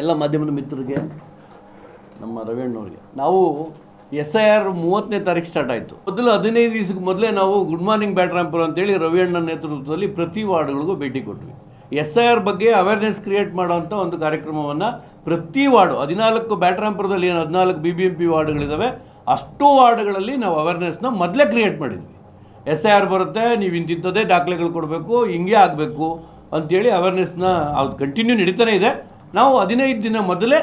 ಎಲ್ಲ ಮಾಧ್ಯಮದ ಮಿತ್ರರಿಗೆ, ನಮ್ಮ ರವಿಯಣ್ಣವ್ರಿಗೆ, ನಾವು SIR 30ನೇ ತಾರೀಕು ಸ್ಟಾರ್ಟ್ ಆಯಿತು. ಮೊದಲು 15 ದಿವಸಕ್ಕೆ ಮೊದಲೇ ನಾವು ಗುಡ್ ಮಾರ್ನಿಂಗ್ ಬ್ಯಾಟ್ರಾಂಪುರ ಅಂತೇಳಿ ರವಿಯಣ್ಣನ ನೇತೃತ್ವದಲ್ಲಿ ಪ್ರತಿ ವಾರ್ಡ್ಗಳಿಗೂ ಭೇಟಿ ಕೊಟ್ವಿ. SIR ಬಗ್ಗೆ ಅವೇರ್ನೆಸ್ ಕ್ರಿಯೇಟ್ ಮಾಡೋವಂಥ ಒಂದು ಕಾರ್ಯಕ್ರಮವನ್ನು ಪ್ರತಿ ವಾರ್ಡು 14 ಬ್ಯಾಟ್ರಾಂಪುರದಲ್ಲಿ ಏನು 14 BBMP ವಾರ್ಡ್ಗಳಿದ್ದಾವೆ, ಅಷ್ಟು ವಾರ್ಡ್ಗಳಲ್ಲಿ ನಾವು ಅವೇರ್ನೆಸ್ನ ಮೊದಲೇ ಕ್ರಿಯೇಟ್ ಮಾಡಿದ್ವಿ. SIR ಬರುತ್ತೆ, ನೀವು ಇಂತಿಂಥದ್ದೇ ದಾಖಲೆಗಳು ಕೊಡಬೇಕು, ಹಿಂಗೆ ಆಗಬೇಕು ಅಂಥೇಳಿ ಅವೇರ್ನೆಸ್ನ ಅದು ಕಂಟಿನ್ಯೂ ನಡೀತಾನೆ ಇದೆ. ನಾವು 15 ದಿನ ಮೊದಲೇ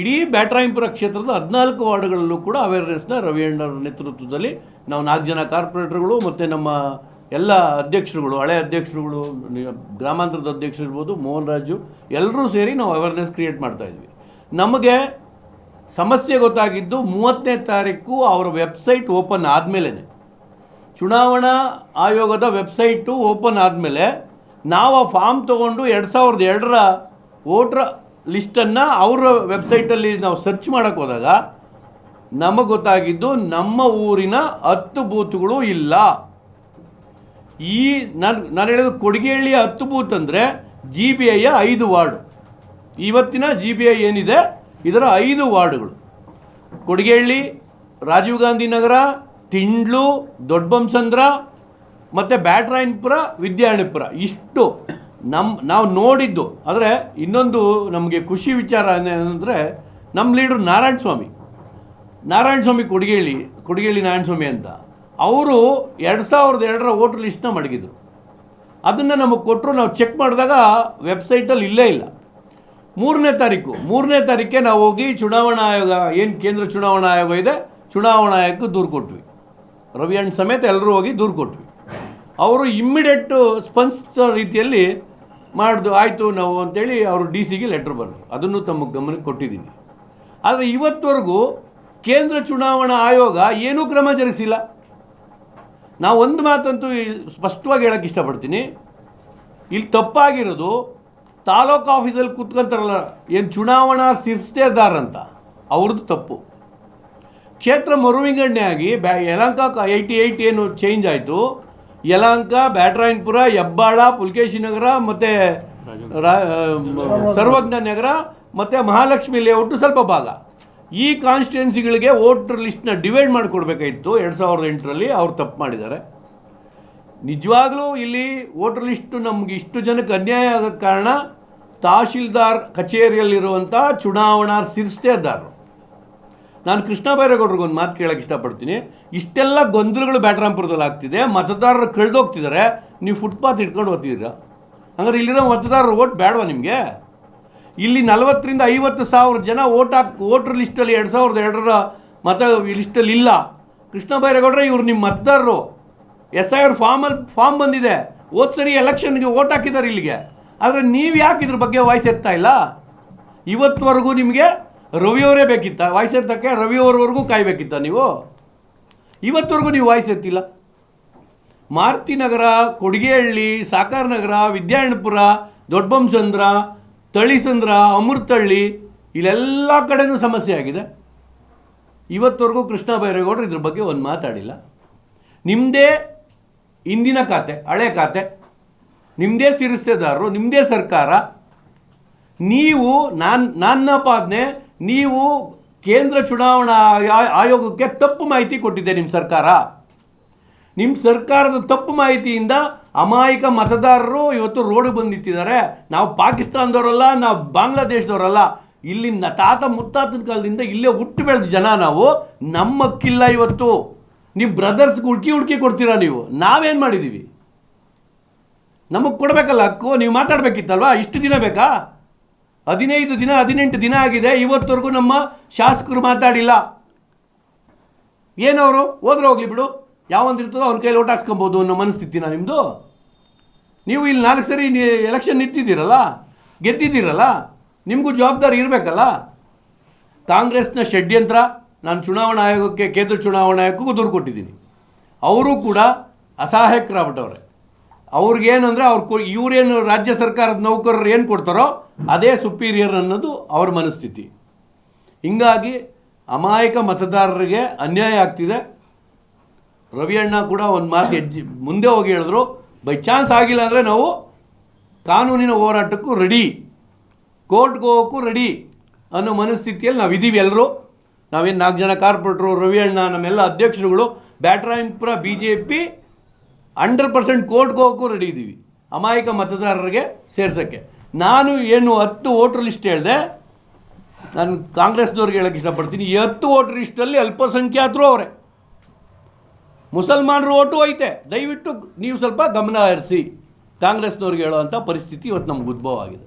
ಇಡೀ ಬ್ಯಾಟರಾಯನಪುರ ಕ್ಷೇತ್ರದ 14 ವಾರ್ಡ್ಗಳಲ್ಲೂ ಕೂಡ ಅವೇರ್ನೆಸ್ನ ರವಿಯಣ್ಣರ ನೇತೃತ್ವದಲ್ಲಿ ನಾವು 4 ಜನ ಕಾರ್ಪೊರೇಟರ್ಗಳು ಮತ್ತು ನಮ್ಮ ಎಲ್ಲ ಅಧ್ಯಕ್ಷರುಗಳು, ಹಳೆ ಅಧ್ಯಕ್ಷರುಗಳು, ಗ್ರಾಮಾಂತರದ ಅಧ್ಯಕ್ಷರು ಇರ್ಬೋದು, ಮೋಹನ್ ರಾಜು, ಎಲ್ಲರೂ ಸೇರಿ ನಾವು ಅವೇರ್ನೆಸ್ ಕ್ರಿಯೇಟ್ ಮಾಡ್ತಾಯಿದ್ವಿ. ನಮಗೆ ಸಮಸ್ಯೆ ಗೊತ್ತಾಗಿದ್ದು 30ನೇ ತಾರೀಕು ಅವರ ವೆಬ್ಸೈಟ್ ಓಪನ್ ಆದಮೇಲೆ, ಚುನಾವಣಾ ಆಯೋಗದ ವೆಬ್ಸೈಟು ಓಪನ್ ಆದಮೇಲೆ ನಾವು ಆ ಫಾರ್ಮ್ ತೊಗೊಂಡು 2002ರ ವೋಟ್ರ್ ಲಿಸ್ಟನ್ನು ಅವರ ವೆಬ್ಸೈಟಲ್ಲಿ ನಾವು ಸರ್ಚ್ ಮಾಡೋಕ್ಕೆ ಹೋದಾಗ ನಮಗೆ ಗೊತ್ತಾಗಿದ್ದು ನಮ್ಮ ಊರಿನ 10 ಬೂತ್ಗಳು ಇಲ್ಲ. ನಾನು ಹೇಳಿದ ಕೊಡಿಗೇಹಳ್ಳಿಯ 10 ಬೂತ್ ಅಂದರೆ GBIಯ 5 ವಾರ್ಡು. ಇವತ್ತಿನ GBI ಏನಿದೆ ಇದರ 5 ವಾರ್ಡುಗಳು: ಕೊಡಿಗೇಹಳ್ಳಿ, ರಾಜೀವ್ ಗಾಂಧಿ ನಗರ, ತಿಂಡ್ಲು, ದೊಡ್ಡಬೊಮ್ಮಸಂದ್ರ ಮತ್ತು ಬ್ಯಾಟರಾಯನಪುರ, ವಿದ್ಯಾರಣ್ಯಪುರ. ಇಷ್ಟು ನಾವು ನೋಡಿದ್ದು. ಆದರೆ ಇನ್ನೊಂದು ನಮಗೆ ಖುಷಿ ವಿಚಾರ ಏನಂದರೆ, ನಮ್ಮ ಲೀಡ್ರು ನಾರಾಯಣ ಸ್ವಾಮಿ ಕೊಡಿಗೇಹಳ್ಳಿ ನಾರಾಯಣ ಸ್ವಾಮಿ ಅಂತ, ಅವರು 2002ರ ವೋಟರ್ ಲಿಸ್ಟ್ನ ಮಡಗಿದ್ರು. ಅದನ್ನು ನಮಗೆ ಕೊಟ್ಟರು. ನಾವು ಚೆಕ್ ಮಾಡಿದಾಗ ವೆಬ್ಸೈಟಲ್ಲಿ ಇಲ್ಲೇ ಇಲ್ಲ. 3ನೇ ತಾರೀಕೆ ನಾವು ಹೋಗಿ ಚುನಾವಣಾ ಆಯೋಗ, ಏನು ಕೇಂದ್ರ ಚುನಾವಣಾ ಆಯೋಗ ಇದೆ, ಚುನಾವಣಾ ಆಯೋಗಕ್ಕೆ ದೂರು ಕೊಟ್ವಿ. ರವಿಯಣ್ಣ ಸಮೇತ ಎಲ್ಲರೂ ಹೋಗಿ ದೂರು ಕೊಟ್ವಿ. ಅವರು ಇಮ್ಮಿಡಿಯೇಟ್ ಸ್ಪಂದಿಸೋ ರೀತಿಯಲ್ಲಿ ಮಾಡ್ದು ಆಯಿತು ನಾವು ಅಂತೇಳಿ ಅವರು DCಗೆ ಲೆಟ್ರ್ ಬರೆದ್ರು. ಅದನ್ನು ತಮ್ಮ ಗಮನಕ್ಕೆ ಕೊಟ್ಟಿದ್ದೀನಿ. ಆದರೆ ಇವತ್ತವರೆಗೂ ಕೇಂದ್ರ ಚುನಾವಣಾ ಆಯೋಗ ಏನೂ ಕ್ರಮ ಜರುಗಿಸಿಲ್ಲ. ನಾವು ಒಂದು ಮಾತಂತೂ ಸ್ಪಷ್ಟವಾಗಿ ಹೇಳೋಕ್ಕೆ ಇಷ್ಟಪಡ್ತೀನಿ, ಇಲ್ಲಿ ತಪ್ಪಾಗಿರೋದು ತಾಲೂಕು ಆಫೀಸಲ್ಲಿ ಕೂತ್ಕೊಂತಾರಲ್ಲ, ಏನು ಚುನಾವಣಾ ಶಿರಸ್ತೇದಾರ್ ಅಂತ, ಅವ್ರದ್ದು ತಪ್ಪು. ಕ್ಷೇತ್ರ ಮರುವಿಂಗಡಣೆ ಆಗಿ ಯಲಹಂಕ 88 ಏನು ಚೇಂಜ್ ಆಯಿತು, ಯಲಹಂಕ, ಬ್ಯಾಟರಾಯನಪುರ, ಹೆಬ್ಬಾಳ, ಪುಲಕೇಶಿ ನಗರ ಮತ್ತು ಸರ್ವಜ್ಞ ನಗರ ಮತ್ತು ಮಹಾಲಕ್ಷ್ಮಿ ಲೇಔಟು ಸ್ವಲ್ಪ ಭಾಗ, ಈ ಕಾನ್ಸ್ಟಿಟ್ಯುನ್ಸಿಗಳಿಗೆ ವೋಟರ್ ಲಿಸ್ಟ್ನ ಡಿವೈಡ್ ಮಾಡಿಕೊಡ್ಬೇಕಾಗಿತ್ತು 2008ರಲ್ಲಿ. ಅವ್ರು ತಪ್ಪು ಮಾಡಿದ್ದಾರೆ. ನಿಜವಾಗ್ಲೂ ಇಲ್ಲಿ ವೋಟರ್ ಲಿಸ್ಟು ನಮ್ಗೆ ಇಷ್ಟು ಜನಕ್ಕೆ ಅನ್ಯಾಯ ಆಗೋದ ಕಾರಣ ತಹಶೀಲ್ದಾರ್ ಕಚೇರಿಯಲ್ಲಿರುವಂಥ ಚುನಾವಣಾ ಶಿರಸ್ತೇದಾರರು. ನಾನು ಕೃಷ್ಣ ಬೈರೇಗೌಡರಿಗೆ ಒಂದು ಮಾತು ಕೇಳೋಕ್ಕೆ ಇಷ್ಟಪಡ್ತೀನಿ. ಇಷ್ಟೆಲ್ಲ ಗೊಂದಲಗಳು ಬ್ಯಾಟರಾಯನಪುರದಲ್ಲಿ ಆಗ್ತಿದೆ, ಮತದಾರರು ಕಳೆದೋಗ್ತಿದ್ದಾರೆ, ನೀವು ಫುಟ್ಪಾತ್ ಇಟ್ಕೊಂಡು ಹೋಗ್ತಿದ್ದೀರಾ. ಹಂಗಾರೆ ಇಲ್ಲಿರೋ ಮತದಾರರು ಓಟ್ ಬೇಡವಾ ನಿಮಗೆ? ಇಲ್ಲಿ 40ರಿಂದ 50 ಸಾವಿರ ಜನ ವೋಟರ್ ಲಿಸ್ಟಲ್ಲಿ 2002ರ ಮತ ಲಿಸ್ಟಲ್ಲಿ ಇಲ್ಲ. ಕೃಷ್ಣ ಬೈರೇಗೌಡ್ರೆ, ಇವ್ರು ನಿಮ್ಮ ಮತದಾರರು. SIR ಫಾರ್ಮ್ ಬಂದಿದೆ, ಹೋದ ಸರಿ ಎಲೆಕ್ಷನ್ಗೆ ವೋಟ್ ಹಾಕಿದ್ದಾರೆ ಇಲ್ಲಿಗೆ. ಆದರೆ ನೀವು ಯಾಕೆ ಇದ್ರ ಬಗ್ಗೆ ವಾಯ್ಸ್ ಎತ್ತಾ ಇಲ್ಲ? ಇವತ್ತುವರೆಗೂ ನಿಮಗೆ ರವಿಯವರೇ ಬೇಕಿತ್ತ ವಾಯ್ಸ್ ಎತ್ತಕ್ಕೆ? ರವಿಯವರವರೆಗೂ ಕಾಯಬೇಕಿತ್ತ ನೀವು? ಇವತ್ತವರೆಗೂ ನೀವು ವಾಯ್ಸ್ ಎತ್ತಿಲ್ಲ. ಮಾರುತಿನಗರ, ಕೊಡಿಗೇಹಳ್ಳಿ, ಸಾಕಾರ ನಗರ, ವಿದ್ಯಾರಣ್ಯಪುರ, ದೊಡ್ಡಬೊಮ್ಮಸಂದ್ರ, ತಳಿಸಂದ್ರ, ಅಮೃತಹಳ್ಳಿ, ಇಲ್ಲೆಲ್ಲ ಕಡೆನೂ ಸಮಸ್ಯೆ ಆಗಿದೆ. ಇವತ್ತವರೆಗೂ ಕೃಷ್ಣ ಬೈರೇಗೌಡರು ಇದ್ರ ಬಗ್ಗೆ ಒಂದು ಮಾತಾಡಿಲ್ಲ. ನಿಮ್ಮದೇ ಇಂದಿನ ಖಾತೆ, ಹಳೆ ಖಾತೆ, ನಿಮ್ಮದೇ ಶಿರಸ್ತೇದಾರರು, ನಿಮ್ಮದೇ ಸರ್ಕಾರ. ನೀವು ನನ್ನ ಪಾದನೆ, ನೀವು ಕೇಂದ್ರ ಚುನಾವಣಾ ಆಯೋಗಕ್ಕೆ ತಪ್ಪು ಮಾಹಿತಿ ಕೊಟ್ಟಿದೆ ನಿಮ್ಮ ಸರ್ಕಾರ. ನಿಮ್ಮ ಸರ್ಕಾರದ ತಪ್ಪು ಮಾಹಿತಿಯಿಂದ ಅಮಾಯಕ ಮತದಾರರು ಇವತ್ತು ರೋಡಿಗೆ ಬಂದು ನಿಂತಿದ್ದಾರೆ. ನಾವು ಪಾಕಿಸ್ತಾನದವರಲ್ಲ, ನಾವು ಬಾಂಗ್ಲಾದೇಶದವರಲ್ಲ, ಇಲ್ಲಿನ ತಾತ ಮುತ್ತಾತನ ಕಾಲದಿಂದ ಇಲ್ಲೇ ಹುಟ್ಟು ಬೆಳೆದ ಜನ ನಾವು. ನಮ್ಮ ಹಕ್ಕಿಲ್ಲ ಇವತ್ತು. ನೀವು ಬ್ರದರ್ಸ್ಗೆ ಹುಡುಕಿ ಕೊಡ್ತೀರಾ ನೀವು. ನಾವೇನು ಮಾಡಿದ್ದೀವಿ? ನಮಗೆ ಕೊಡಬೇಕಲ್ಲ ಹಕ್ಕು. ನೀವು ಮಾತಾಡಬೇಕಿತ್ತಲ್ವಾ? ಇಷ್ಟು ದಿನ ಬೇಕಾ? 15 ದಿನ 18 ದಿನ ಆಗಿದೆ, ಇವತ್ತವರೆಗೂ ನಮ್ಮ ಶಾಸಕರು ಮಾತಾಡಿಲ್ಲ. ಏನವರು ಹೋದ್ರೆ ಹೋಗ್ಲಿ ಬಿಡು, ಯಾವೊಂದಿರ್ತದೋ ಅವ್ರ ಕೈಲಿ ಓಟ್ ಹಾಕ್ಸ್ಕೊಬೋದು ಅನ್ನೋ ಮನಸ್ಥಿತಿನ ನಿಮ್ಮದು? ನೀವು ಇಲ್ಲಿ 4 ಸರಿ ಎಲೆಕ್ಷನ್ ನಿಂತಿದ್ದೀರಲ್ಲ, ಗೆದ್ದಿದ್ದೀರಲ್ಲ, ನಿಮಗೂ ಜವಾಬ್ದಾರಿ ಇರಬೇಕಲ್ಲ. ಕಾಂಗ್ರೆಸ್ನ ಷಡ್ಯಂತ್ರ. ನಾನು ಚುನಾವಣಾ ಆಯೋಗಕ್ಕೆ, ಕೇಂದ್ರ ಚುನಾವಣಾ ಆಯೋಗಕ್ಕೂ ದೂರು ಕೊಟ್ಟಿದ್ದೀನಿ. ಅವರು ಕೂಡ ಅಸಹಾಯಕರಾಗ್ಬಿಟ್ಟವ್ರೆ. ಅವ್ರಿಗೇನು ಅಂದರೆ ಇವರೇನು ರಾಜ್ಯ ಸರ್ಕಾರದ ನೌಕರರು ಏನು ಕೊಡ್ತಾರೋ ಅದೇ ಸುಪೀರಿಯರ್ ಅನ್ನೋದು ಅವ್ರ ಮನಸ್ಥಿತಿ. ಹೀಗಾಗಿ ಅಮಾಯಕ ಮತದಾರರಿಗೆ ಅನ್ಯಾಯ ಆಗ್ತಿದೆ. ರವಿಯಣ್ಣ ಕೂಡ ಒಂದು ಮಾತು ಮುಂದೆ ಹೋಗಿ ಹೇಳಿದ್ರು, ಬೈ ಚಾನ್ಸ್ ಆಗಿಲ್ಲ ಅಂದರೆ ನಾವು ಕಾನೂನಿನ ಹೋರಾಟಕ್ಕೂ ರೆಡಿ. ಕೋರ್ಟ್ಗೆ ಹೋಗೋಕ್ಕೂ ರೆಡಿ ಅನ್ನೋ ಮನಸ್ಥಿತಿಯಲ್ಲಿ ನಾವಿದ್ದೀವಿ ಎಲ್ಲರೂ. ನಾವೇನು 4 ಜನ ಕಾರ್ಪೊರೇಟ್ರು, ರವಿ ಅಣ್ಣ, ನಮ್ಮೆಲ್ಲ ಅಧ್ಯಕ್ಷರುಗಳು, ಬ್ಯಾಟರಾಯನಪುರ BJP 100% ಕೋರ್ಟ್ಗೆ ಹೋಗೋಕ್ಕೂ ರೆಡಿ ಇದ್ದೀವಿ ಅಮಾಯಕ ಮತದಾರರಿಗೆ ಸೇರ್ಸೋಕ್ಕೆ. ನಾನು ಏನು 10 ವೋಟರ್ ಲಿಸ್ಟ್ ಹೇಳಿದೆ, ನಾನು ಕಾಂಗ್ರೆಸ್ನವ್ರಿಗೆ ಹೇಳೋಕ್ಕೆ ಇಷ್ಟಪಡ್ತೀನಿ, ಈ 10 ವೋಟರ್ ಲಿಸ್ಟಲ್ಲಿ ಅಲ್ಪಸಂಖ್ಯಾತರು ಅವರೇ, ಮುಸಲ್ಮಾನರು ಓಟು ಐತೆ. ದಯವಿಟ್ಟು ನೀವು ಸ್ವಲ್ಪ ಗಮನ ಹರಿಸಿ ಕಾಂಗ್ರೆಸ್ನವ್ರಿಗೆ ಹೇಳೋವಂಥ ಪರಿಸ್ಥಿತಿ ಇವತ್ತು ನಮ್ಗೆ ಉದ್ಭವ ಆಗಿದೆ.